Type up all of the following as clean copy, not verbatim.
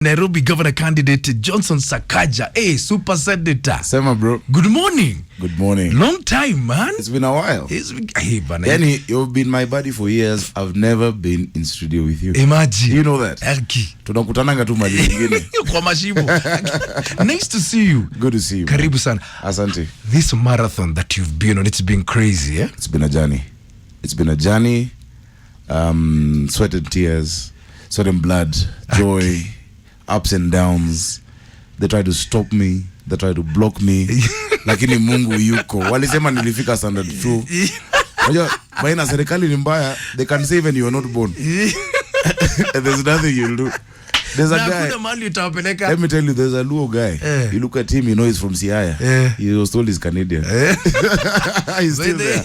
Nairobi governor candidate Johnson Sakaja. Hey, super senator. Sema bro. Good morning. Good morning. Long time, man. It's been a while. Hey, Danny, you've been my buddy for years. I've never been in studio with you. Imagine. You know that. Tunakutananga tu mali nyingine. Kwa mashimo. Nice to see you. Good to see you. Karibu sana. Asante. This marathon that you've been on, it's been crazy, eh? It's been a journey. It's been a journey. Sweat and tears, sweat and blood, joy, ups and downs. They try to stop me, they try to block me. Lakini Mungu yuko. Walisema nilifika standard 2. Unajua baina serikali ni mbaya, they can say even you are not born. There's nothing you'll do. There's a guy. Let me tell you, there's a Luo guy. You look at him, you know he's from Siaya. He was told he's Canadian. He's still there.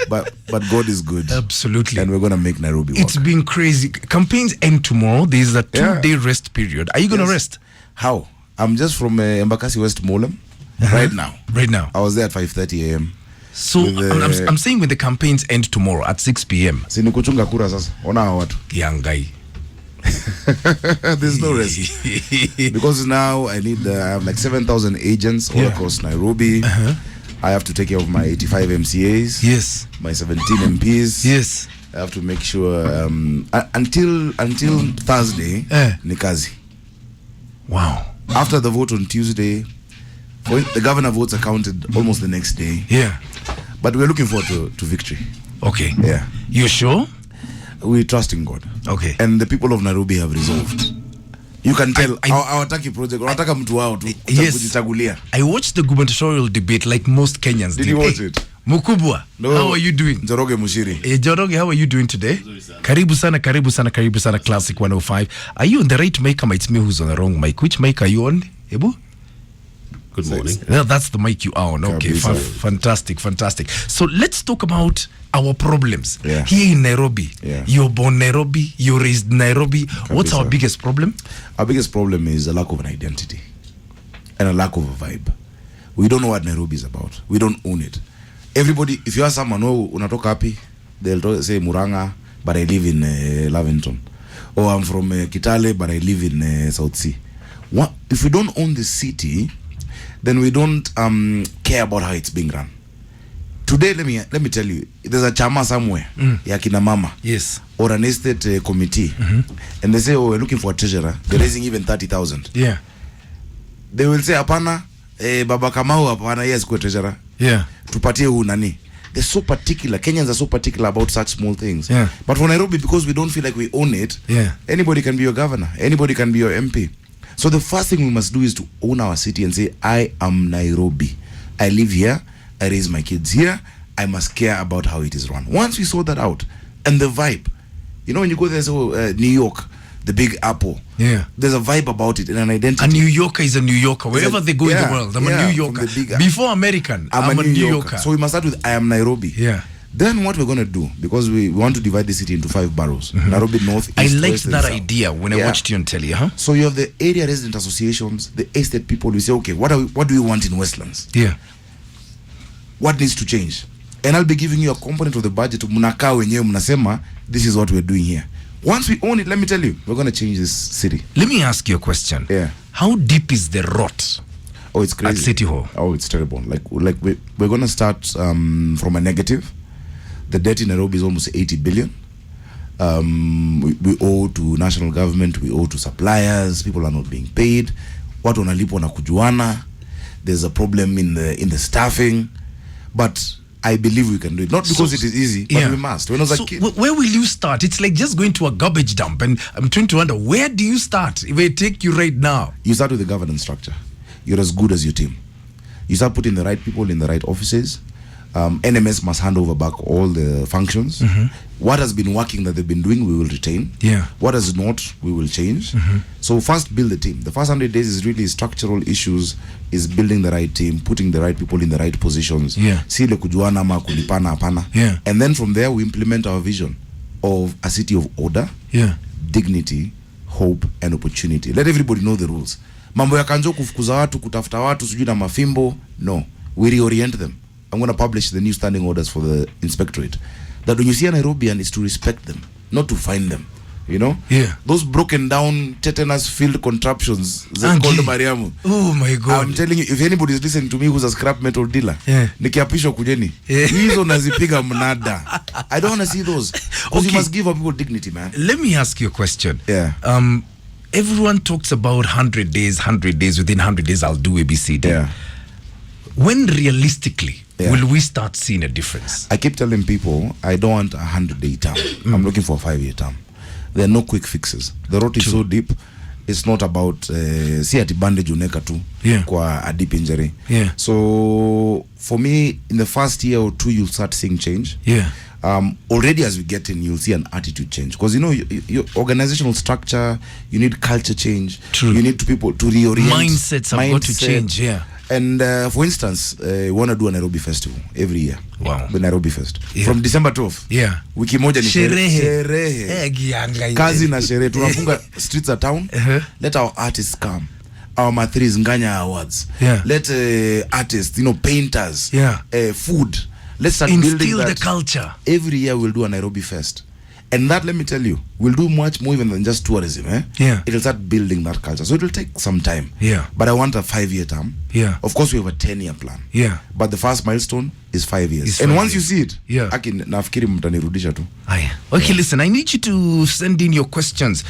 But God is good. Absolutely. And we're going to make Nairobi work. It's been crazy. Campaigns end tomorrow. There's a 2-day rest period. Are you going to rest? How? I'm just from Embakasi West Molam right now. Right now. I was there at 5:30 a.m. So I'm saying when the campaigns end tomorrow at 6 p.m. Sini kuchunga kura sasa. Ona watu. Yangai. There's no rest. Because now I have like 7,000 agents all across Nairobi. I have to take care of my 85 MCAs. Yes. My 17 MPs. Yes. I have to make sure until Thursday ni kazi. Wow. After the vote on Tuesday, the governor votes are counted almost the next day. Yeah. But we're looking forward to victory. Okay. Yeah. You sure? We trust in God. Okay. And the people of Nairobi have resolved. You can tell our Taki project. Yes. I watched the gubernatorial debate like most Kenyans did. Did you watch it? Mukubwa, no. How are you doing? Njoroge Mushiri. Njoroge, how are you doing today? Karibu sana, Classic 105. Are you on the right mic? It's me who's on the wrong mic. Which mic are you on, Ebu? Good morning. Yeah, that's the mic you are on. Okay, fantastic. So let's talk about our problems here in Nairobi. You're born Nairobi, you raised Nairobi. What's our biggest problem? Our biggest problem is a lack of an identity and a lack of a vibe. We don't know what Nairobi is about. We don't own it. Everybody, if you ask someone, unatoka hapi, they'll say Muranga, but I live in Lavington. Or I'm from Kitale, but I live in South Sea. If we don't own the city, then we don't care about how it's being run. Today, let me tell you, there's a chama somewhere, ya kina mama, yes, or an estate committee, and they say, we're looking for a treasurer. They're raising even 30,000. Yeah. They will say, apana, Baba Kamau, apana, yes, go treasurer. Yeah. Tupatie hu nani. They're so particular. Kenyans are so particular about such small things. Yeah. But for Nairobi, because we don't feel like we own it, anybody can be your governor. Anybody can be your MP. So the first thing we must do is to own our city and say, I am Nairobi. I live here. I raise my kids here. I must care about how it is run. Once we sort that out, and the vibe, you know, when you go there, New York, the Big Apple, there's a vibe about it and an identity. A New Yorker is a New Yorker wherever they go in the world. I'm a New Yorker. Before American, I'm a New Yorker. So we must start with I am Nairobi. Yeah. Then what we're going to do, because we want to divide the city into 5 boroughs, Nairobi North, East, I liked West, that idea when I watched you on telly, So you have the area resident associations, the estate people. We say, okay, what do we want in Westlands? Yeah. What needs to change? And I'll be giving you a component of the budget. Munakaa wenyewe mnasema, this is what we're doing here. Once we own it, let me tell you, we're going to change this city. Let me ask you a question. Yeah. How deep is the rot? Oh, it's crazy. At City Hall. Oh, it's terrible. Like we're going to start from a negative. The debt in Nairobi is almost 80 billion. We owe to national government, we owe to suppliers, people are not being paid. Watu wanalipwa na kujuana. There's a problem in the staffing. But I believe we can do it. Not because it is easy, but we must. When I was a kid. Where will you start? It's like just going to a garbage dump, and I'm trying to wonder, where do you start if I take you right now? You start with the governance structure. You're as good as your team. You start putting the right people in the right offices. NMS must hand over back all the functions. What has been working that they've been doing, we will retain. What has not, we will change. So first, build the team. The first 100 days is really structural issues, is building the right team, putting the right people in the right positions. Sile kujuana ama kulipana apana. And then from there, we implement our vision of a city of order, dignity, hope, and opportunity. Let everybody know the rules. Mambo ya kanjo kufukuza watu, kutafuta watu, sujui na mafimbo. No, we reorient them. I'm going to publish the new standing orders for the inspectorate. That when you see a Nairobian, is to respect them, not to find them. You know? Yeah. Those broken down tetanus filled contraptions called Mariamu. Oh my God. I'm telling you, if anybody is listening to me who's a scrap metal dealer, nikiapisho kujeni. Hizo nazipiga mnada. I don't want to see those. Because you must give our people dignity, man. Let me ask you a question. Yeah. Everyone talks about 100 days, within 100 days I'll do ABCD. Yeah. When realistically will we start seeing a difference? I keep telling people I don't want a 100-day term. I'm looking for a 5-year term. There are no quick fixes. The road is so deep. It's not about see at bandage uneka tu kwa a deep injury. Yeah. So for me, in the first year or two, you'll start seeing change. Yeah. Already as we get in, you'll see an attitude change, because you know your organizational structure, you need culture change. True. You need people to reorient. Mindsets have got to change. Yeah. And for instance, we want to do a Nairobi festival every year. Wow. The Nairobi Fest. Yeah. From December 12th. Yeah. Wiki moja ni sherehe. Kazi na sherehe. Tunafunga streets of town. Let our artists come. Our mathris Nganya Awards. Yeah. Let artists, painters. Yeah. Food. Let's start instill building that. The culture. Every year we'll do a Nairobi Fest. And that, let me tell you, we'll do much more even than just tourism. Yeah. It'll start building that culture. So it'll take some time. Yeah. But I want a 5-year term. Yeah. Of course, we have a 10-year plan. Yeah. But the first milestone is 5 years. It's and 5 once years. you see it, nafikiri mtanirudisha tu. Okay, listen, I need you to send in your questions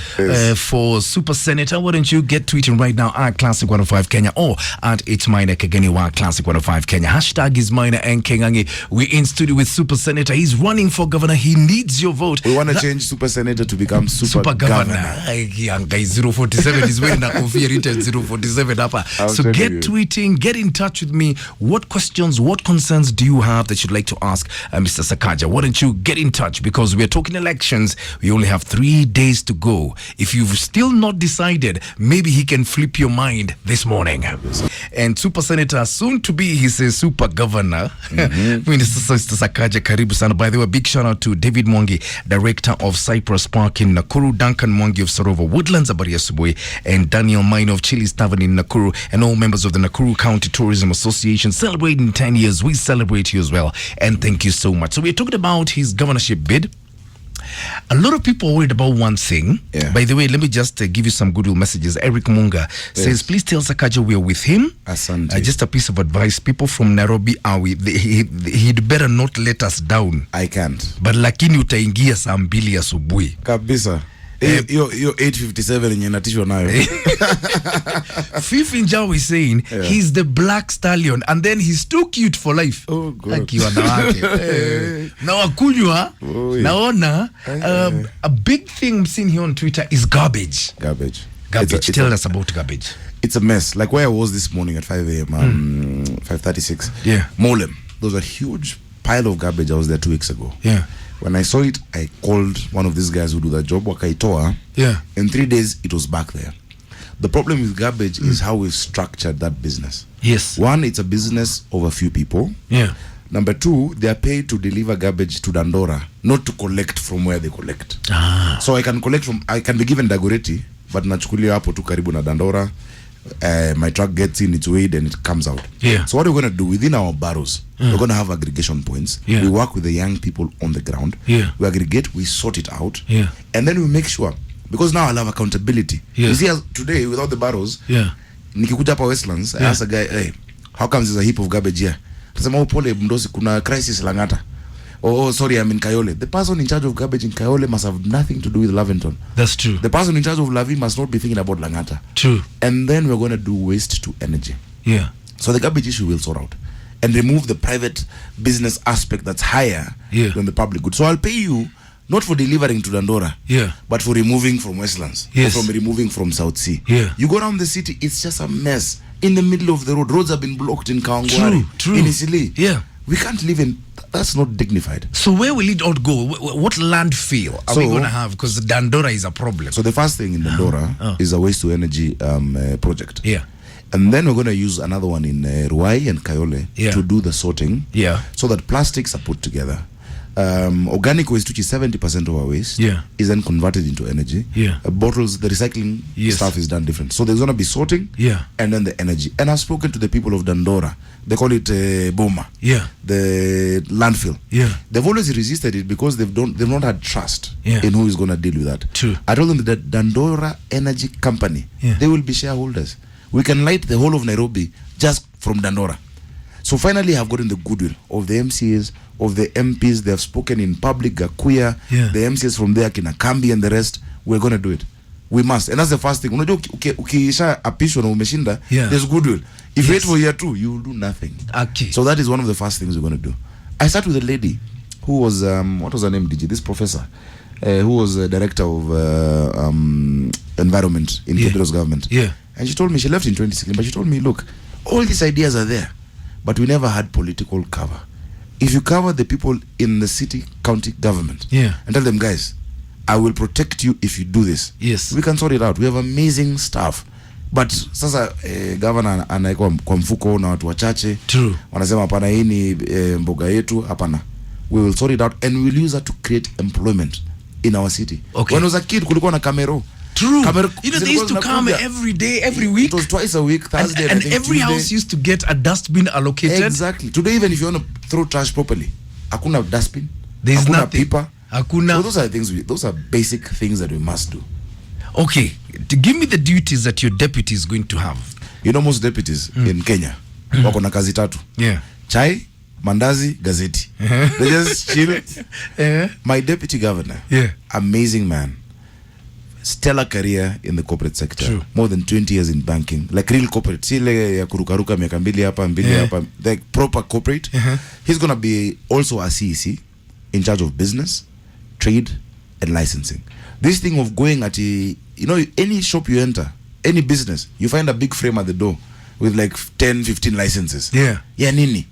for Super Senator. Why don't you get tweeting right now at Classic 105 Kenya or at It's Minor Kageniwa Classic 105 Kenya. Hashtag is Minor and Kengangi. We're in studio with Super Senator. He's running for governor. He needs your vote. We want to change Super Senator to become Super Governor. 047 is wearing a coffee written 047 upper. So get tweeting, get in touch with me. What questions, what concerns do you have that you'd like to ask Mr. Sakaja? Why don't you get in touch, because we're talking elections. We only have 3 days to go. If you've still not decided, maybe he can flip your mind this morning. And Super Senator, soon to be, he says Super Governor. Minister Sakaja, karibu sana. By the way, big shout out to David Mwangi, Director of Cypress Park in Nakuru, Duncan Mwangi of Sarova Woodlands, Abari Asubwe, and Daniel Mine of Chili's Tavern in Nakuru, and all members of the Nakuru County Tourism Association celebrating 10 years. We celebrate you as well, and thank you so much. So we're talking about his governorship bid. A lot of people are worried about one thing. By the way, let me just give you some goodwill messages. Eric Munga says, please tell Sakaja we are with him. Just a piece of advice. People from Nairobi are with he'd better not let us down. I can't. But lakini utaingia saa 2 asubuhi. Kabisa. Yo 857 yenye natishwa nayo. Fifi Njau is saying he's the black stallion and then he's too cute for life. Oh God. Akiwa na wake. Na wakunywa naona a big thing I'm seeing here on Twitter is garbage. Garbage. Tell us about garbage. It's a mess. Like where I was this morning at 5 a.m. 5:36. Yeah. Molem. There was a huge pile of garbage. I was there 2 weeks ago. Yeah. When I saw it, I called one of these guys who do that job, Wakaitoa. Yeah. In 3 days, it was back there. The problem with garbage is how we've structured that business. Yes. One, it's a business of a few people. Yeah. Number two, they are paid to deliver garbage to Dandora, not to collect from where they collect. So I can be given Dagoretti, but nachukulia hapo tu karibu na Dandora. My truck gets in, it's weighed, and it comes out. Yeah. So what we're going to do within our barrows, we're going to have aggregation points. Yeah. We work with the young people on the ground. Yeah. We aggregate, we sort it out. Yeah. And then we make sure, because now I love accountability. Yeah. You see, today without the barrows, nikikuja hapa Westlands, I ask a guy, hey, how comes there's a heap of garbage here? Tasema pole mdosi, kuna crisis Langata. Oh, sorry, I'm in Kayole. The person in charge of garbage in Kayole must have nothing to do with Lavington. That's true. The person in charge of Lavi must not be thinking about Langata. True. And then we're going to do waste to energy. Yeah. So the garbage issue will sort out and remove the private business aspect that's higher than the public good. So I'll pay you not for delivering to Dandora, but for removing from Westlands, or from removing from South Sea. Yeah. You go around the city, it's just a mess. In the middle of the road, roads have been blocked in Kawangware, in Isili. Yeah. We can't live in, that's not dignified. So where will it all go? What landfill are we going to have? Because Dandora is a problem. So the first thing in Dandora is a waste to energy project. Yeah. And then we're going to use another one in Ruai and Kayole to do the sorting. Yeah. So that plastics are put together. Organic waste, which is 70% of our waste, is then converted into energy. Bottles, the recycling stuff is done different. So there's going to be sorting, and then the energy. And I've spoken to the people of Dandora. They call it Boma, the landfill. They've always resisted it because they've not had trust in who is going to deal with that. True. I told them that Dandora Energy Company, they will be shareholders. We can light the whole of Nairobi just from Dandora. So finally, I've gotten the goodwill of the MCAs, of the MPs. They have spoken in public, Gakuya, the MCAs from there, Kinakambi and the rest. We're going to do it. We must. And that's the first thing. Ukisha apishwa na umeshinda, there's goodwill. If you wait for year 2, you will do nothing. Okay. So that is one of the first things we're going to do. I start with a lady who was, what was her name, DG? This professor, who was director of environment in Federal's government. And she told me, she left in 2016, but she told me, look, all these ideas are there, but we never had political cover. If you cover the people in the city, county government, and tell them, guys, I will protect you if you do this. We can sort it out. We have amazing staff. But sasa governor anaikuwa kwa mfuko na watu wachache. True. Wanasema hapana, hii ni mboga yetu, hapana. We will sort it out and we'll use that to create employment in our city. Okay. When I was a kid, kulikuwa na Camero. True. You know, they used to come every day, every week. It was twice a week, Thursday and every Tuesday. House used to get a dustbin allocated. Exactly. Today, even if you want to throw trash properly, hakuna dustbin. There's hakuna nothing. Pipa. Hakuna. So those are things. Those are basic things that we must do. Okay, to give me the duties that your deputy is going to have. You know, most deputies in Kenya wako na kazi tatu. Chai, mandazi, gazeti. They just chill. My deputy governor, amazing man, stellar career in the corporate sector. True. More than 20 years in banking, like real corporate. Sile ya kurukaruka miaka mbili hapa like proper corporate. He's gonna be also a CEC in charge of business, trade, and licensing. This thing of going at any shop you enter, any business, you find a big frame at the door with like 10, 15 licenses. Nini?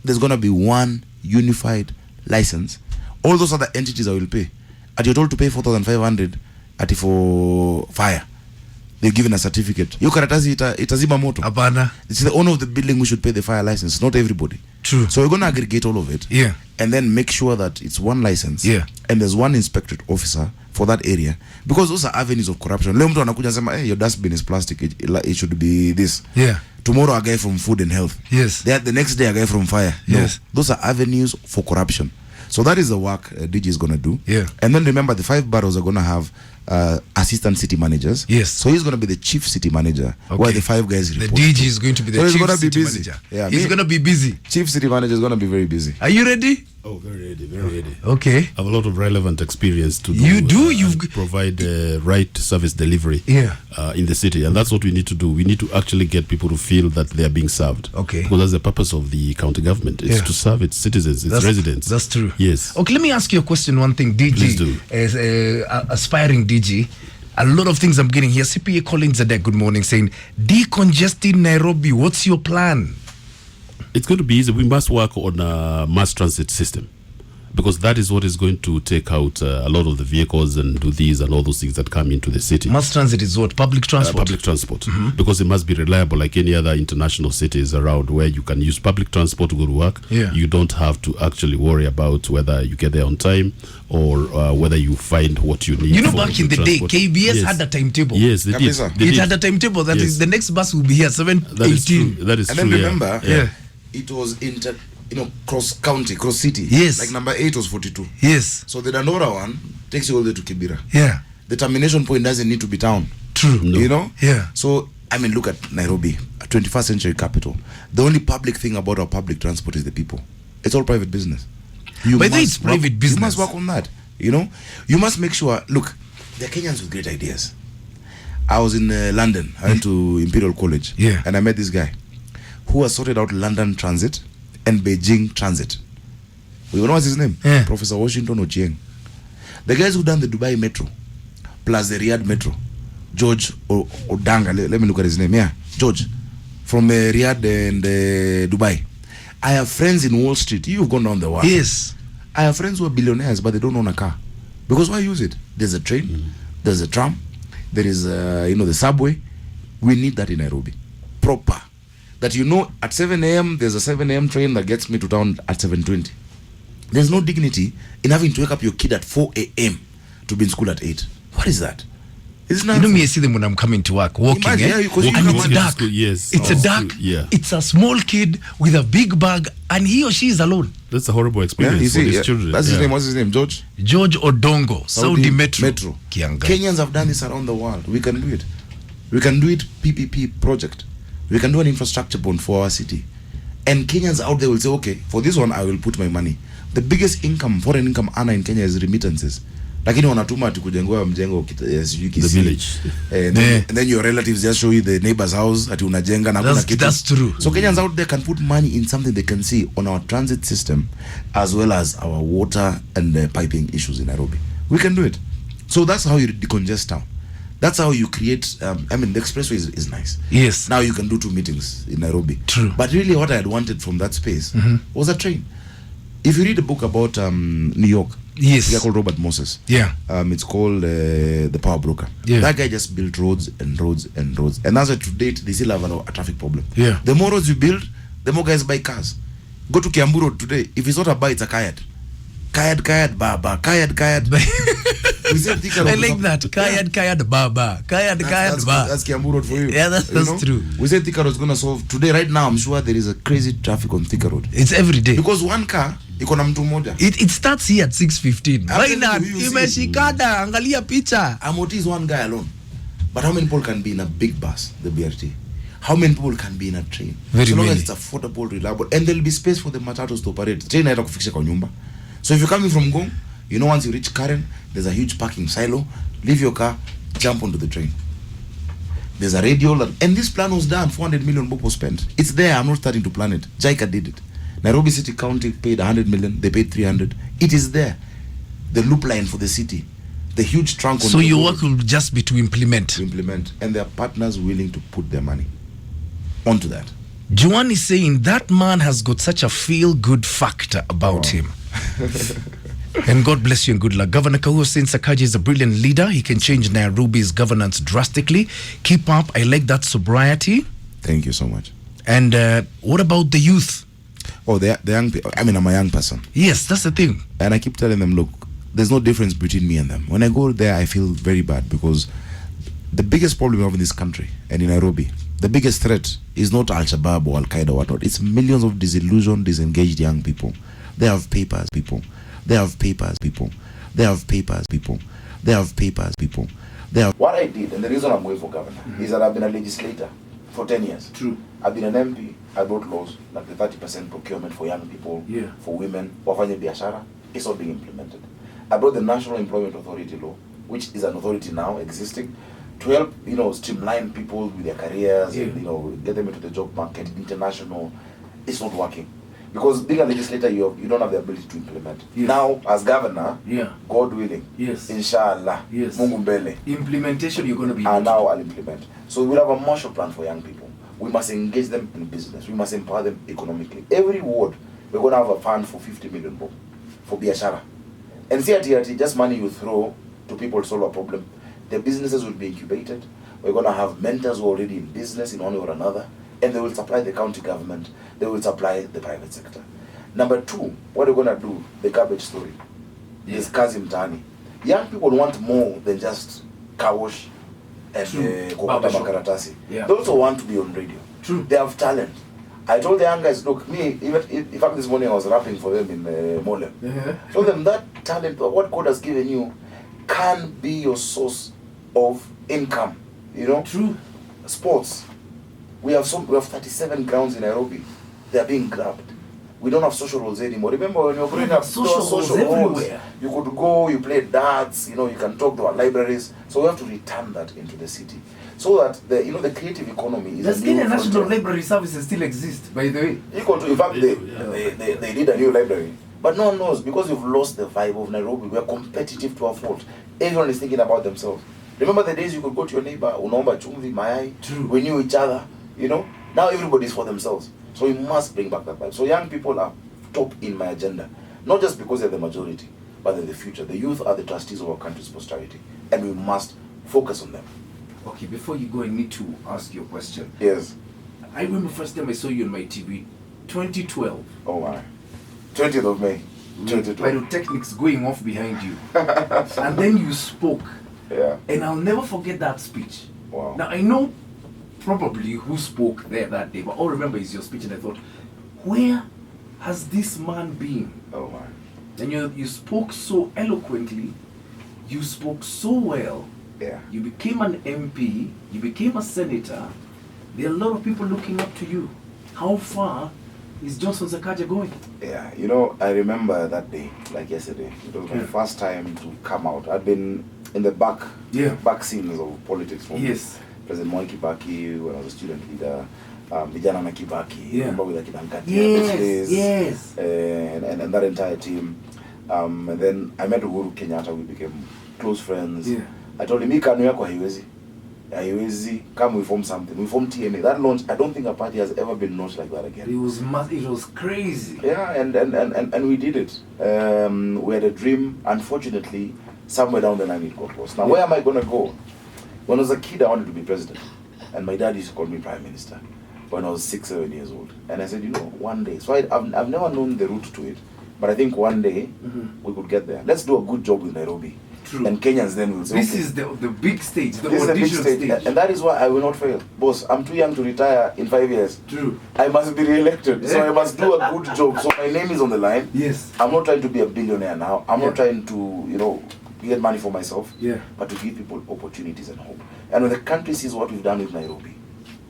There's gonna be one unified license. All those other entities I will pay. At you're told to pay 4,500 at for fire. They're given a certificate. Yo karatasi itazima moto. Abana. It's the owner of the building who should pay the fire license, not everybody. True. So we're going to aggregate all of it. And then make sure that it's one license. And there's one inspectorate officer for that area. Because those are avenues of corruption. Leo mtu anakuja sema, hey, your dustbin is plastic. It should be this. Tomorrow a guy from food and health. The next day a guy from fire. No. Those are avenues for corruption. So that is the work DG is going to do. And then remember, the 5 boroughs are going to have assistant city managers. So he's going to be the chief city manager, where the 5 guys report. The DG is going to be the chief city manager. He's going to be busy. Chief city manager is going to be very busy. Are you ready? Oh, very ready, very ready. Okay. I have a lot of relevant experience to do. You provide right service delivery in the city, and that's what we need to do. We need to actually get people to feel that they are being served. Okay. Because that's the purpose of the county government. It's to serve its citizens, its residents. That's true. Yes. Okay, let me ask you a question. One thing, DG, please do. As aspiring DG, a lot of things I'm getting here. CPA calling Zadek, good morning, saying decongesting Nairobi. What's your plan? It's going to be easy. We must work on a mass transit system, because that is what is going to take out a lot of the vehicles and do these and all those things that come into the city. Mass transit is what? Public transport? Public transport. Because it must be reliable like any other international cities around, where you can use public transport to go to work. You don't have to actually worry about whether you get there on time or whether you find what you need. You know, back in the transport. Day, KBS had a timetable. Yes, they did. It had a timetable. That is, the next bus will be here 7:18. That is and true. And then remember, it was cross county, cross city. Like number 8 was 42. So the Dandora one takes you all the way to Kibera. The termination point doesn't need to be town. True. No. You know? So, I mean, look at Nairobi, a 21st century capital. The only public thing about our public transport is the people. It's all private business. But it's private business. You must work on that. You know? You must make sure, look, they're Kenyans with great ideas. I was in London. I went to Imperial College. And I met this guy who has sorted out London Transit and Beijing Transit. You know what's his name? Professor Washington Ochieng. The guys who done the Dubai Metro plus the Riyadh Metro, George Odanga, let me look at his name. George, from Riyadh and Dubai. I have friends in Wall Street. You've gone down the wall. I have friends who are billionaires, but they don't own a car. Because why use it? There's a train, there's a tram, there is the subway. We need that in Nairobi. Proper. That at 7 a.m. there's a 7 a.m. train that gets me to town at 7:20. There's no dignity in having to wake up your kid at 4 a.m. to be in school at 8. What is that? It's not. You know me, I see them when I'm coming to work, walking. Imagine, And it's dark. Yes. It's a dark. Yeah. It's a small kid with a big bag, and he or she is alone. That's a horrible experience you for see, these children. That's his name. What's his name? George Odongo, Saudi Metro. Kianga. Kenyans have done this around the world. We can do it. We can do it. PPP project. We can do an infrastructure bond for our city. And Kenyans out there will say, okay, for this one I will put my money. The biggest income, foreign income earner in Kenya is remittances. Lakini wanatuma ati kujengewa mjengo the village. And then your relatives just show you the neighbor's house ati unajenga na kuna kitu. That's true. So Kenyans out there can put money in something they can see on our transit system as well as our water and piping issues in Nairobi. We can do it. So that's how you decongest town. That's how you create the expressway is nice. Yes. Now you can do 2 meetings in Nairobi. True. But really what I had wanted from that space was a train. If you read a book about New York, yes, a guy called Robert Moses. Yeah. It's called The Power Broker. Yeah. That guy just built roads and roads and roads. And as of to date, they still have a traffic problem. Yeah. The more roads you build, the more guys buy cars. Go to Kiambu Road today. If it's not a buy, it's a kayad. Kayad, baba. Kayad. I like that. Kayad, baba. Kayad, baba. That's Kiambu Road for you. Yeah, that's true. We said Thika Road is going to solve. Today, right now, I'm sure there is a crazy traffic on Thika Road. It's every day. Because one car, ikona mtu mmoja. It starts here at 6:15. Why not? Imeshikada, angalia picha. Amoti is one guy alone. But how many people can be in a big bus, the BRT? How many people can be in a train? Very so long many. as it's affordable, reliable, and there'll be space for the matatus to operate. Train haita kufikisha kwa nyumba. So if you're coming from Ngong, you know once you reach Karen, there's a huge parking silo. Leave your car, jump onto the train. There's a radio, and this plan was done. 400 million was spent. It's there. I'm not starting to plan it. JICA did it. Nairobi City County paid 100 million. They paid 300. It is there. The loop line for the city. The huge trunk on so the your road work will just be to implement. And there are partners willing to put their money onto that. Juan is saying that man has got such a feel-good factor about him. And God bless you and good luck. Governor Kahuo saying Sakaja is a brilliant leader. He can change Nairobi's governance drastically. Keep up. I like that sobriety. Thank you so much. And what about the youth? Oh, the young people. I'm a young person. Yes, that's the thing. And I keep telling them, look, there's no difference between me and them. When I go there, I feel very bad because the biggest problem we have in this country and in Nairobi, the biggest threat is not Al-Shabaab or Al-Qaeda or whatnot. It's millions of disillusioned, disengaged young people. They have papers, people. They have papers, people. They have papers, people. They have papers, people. They have. What I did, and the reason I'm going for governor, is that I've been a legislator for 10 years. True. I've been an MP. I brought laws like the 30% procurement for young people, for women, wafanye biashara. It's not being implemented. I brought the National Employment Authority law, which is an authority now existing, to help, streamline people with their careers, and, get them into the job market, international. It's not working. Because being a legislator, you don't have the ability to implement. Yes. Now, as governor, God willing, inshallah, Mungu mbele, implementation you're going to be. And now I'll implement. So we'll have a Marshall Plan for young people. We must engage them in business. We must empower them economically. Every ward, we're going to have a fund for 50 million for biashara. And CRT, just money you throw to people to solve a problem. The businesses will be incubated. We're going to have mentors who are already in business in one way or another. And they will supply the county government. They will supply the private sector. Number 2, what we're going to do, the garbage story. This kazi mtaani. Young people want more than just car wash and kokota makaratasi. They also want to be on radio. True. They have talent. I told the young guys, look, in fact this morning I was rapping for them in Mole. I told them that talent, what God has given you, can be your source of income. True. Sports. We have 37 grounds in Nairobi. They are being grabbed. We don't have social roles anymore. Remember when you were growing up, social roles everywhere. You could go, you play darts, you can talk to our libraries. So we have to return that into the city. So that the creative economy is Does Kenya National Library Services still exist, by the way? In fact, they did a new library. But no one knows because we've lost the vibe of Nairobi. We are competitive to our fault. Everyone is thinking about themselves. Remember the days you could go to your neighbor, unaomba chumvi, mayai, we knew each other, Now everybody's for themselves. So we must bring back that vibe. So young people are top in my agenda. Not just because they're the majority, but they're the future. The youth are the trustees of our country's prosperity. And we must focus on them. Okay, before you go, I need to ask you a question. Yes. I remember first time I saw you on my TV, 2012. Oh my. 20th of May. with pyrotechnics going off behind you. And then you spoke. Yeah. And I'll never forget that speech. Wow. Now, I know probably who spoke there that day, but all I remember is your speech, and I thought, where has this man been? Oh, man. And you spoke so eloquently, you spoke so well. Yeah. You became an MP, you became a senator. There are a lot of people looking up to you. How far is Johnson Sakaja going? Yeah, you know, I remember that day, like yesterday. It was my first time to come out. I'd been in the back scenes of politics from President Mwai Kibaki when I was a student leader. Vijana na Kibaki, remember with the Yes. And that entire team. And then I met Uhuru Kenyatta, we became close friends. Yeah. I told him, haiwezi, come we form something. We formed TNA. That launch, I don't think a party has ever been launched like that again. It was crazy. Yeah, and we did it. We had a dream. Unfortunately, somewhere down the line it got lost. Now, where am I going to go? When I was a kid, I wanted to be president. And my dad used to call me prime minister when I was 6, 7 years old. And I said, you know, one day. So I've never known the route to it. But I think one day we could get there. Let's do a good job with Nairobi. True. And Kenyans then will say, this is the big stage, the this audition is the big stage. And that is why I will not fail. Boss, I'm too young to retire in 5 years. True. I must be re-elected. So I must do a good job. So my name is on the line. Yes. I'm not trying to be a billionaire now. I'm not trying to, you know, get money for myself. Yeah. But to give people opportunities and hope. And when the country sees what we've done with Nairobi,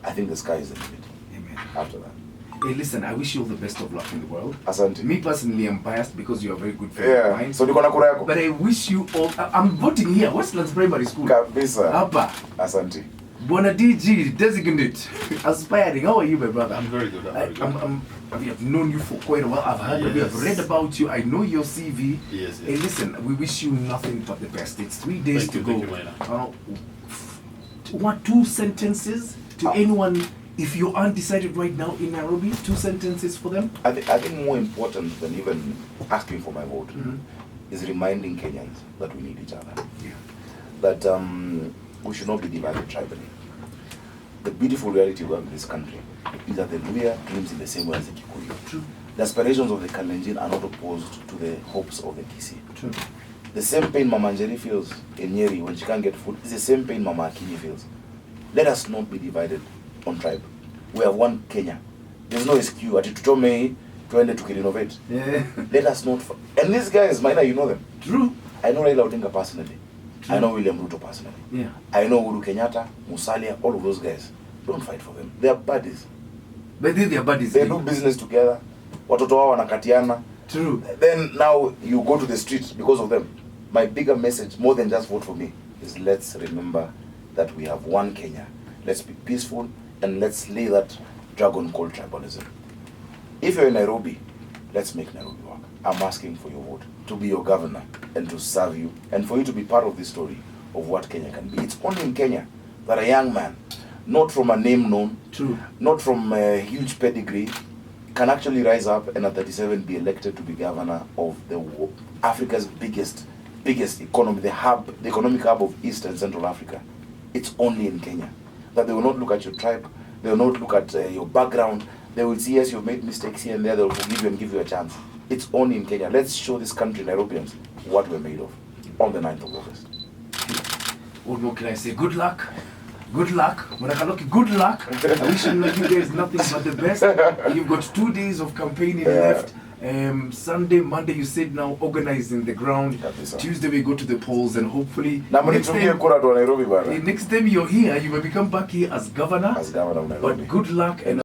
I think the sky is the limit. Amen. After that. Hey, listen, I wish you all the best of luck in the world. Asante. Me personally, I'm biased because you're a very good friend of mine. So niko na kura yako. But I wish you all... I'm voting here, Westlands Primary School. Kabisa. Hapa. Asante. Bwana DG, designate, aspiring. How are you, my brother? I'm very good. We have known you for quite a while. I've heard, we have read about you. I know your CV. Yes. Hey, listen, we wish you nothing but the best. It's 3 days to go. What, 2 sentences to anyone, if you aren't decided right now in Nairobi, 2 sentences for them? I think more important than even asking for my vote is reminding Kenyans that we need each other. Yeah. That we should not be divided tribally. The beautiful reality we have in this country is that the Luya dreams in the same way as the Kikuyu. True. The aspirations of the Kalenjin are not opposed to the hopes of the Kisi. True. The same pain Mama Njeri feels in Nyeri when she can't get food is the same pain Mama Akinyi feels. Let us not be divided on tribe. We have one Kenya. There's no excuse. Ati tutome tuende tukirenovate. Yeah. Let us not. And these guys, Maina, you know them. True. I know Raila Odinga personally. I know William Ruto personally. Yeah. I know Uhuru Kenyatta, Musalia, all of those guys. Don't fight for them. They are buddies. But they are buddies. They do business together. Watoto wao wanakatiana. True. Then now you go to the street because of them. My bigger message, more than just vote for me, is let's remember that we have one Kenya. Let's be peaceful and let's slay that dragon called tribalism. If you're in Nairobi, let's make Nairobi work. I'm asking for your vote to be your governor and to serve you and for you to be part of this story of what Kenya can be. It's only in Kenya that a young man, not from a name known, not from a huge pedigree, can actually rise up and at 37 be elected to be governor of Africa's biggest economy, the economic hub of East and Central Africa. It's only in Kenya that they will not look at your tribe, they will not look at your background. They will see, yes, you've made mistakes here and there, they will forgive you and give you a chance. It's only in Kenya. Let's show this country, Nairobians, what we're made of on the 9th of August. What more can I say? Good luck. Good luck. Murakaloki, good luck. I wish you guys nothing but the best. You've got 2 days of campaigning left. Sunday, Monday, you said now organizing the ground. Tuesday we go to the polls and hopefully next time you're here, you will become back here as governor. As governor of Nairobi. But good luck and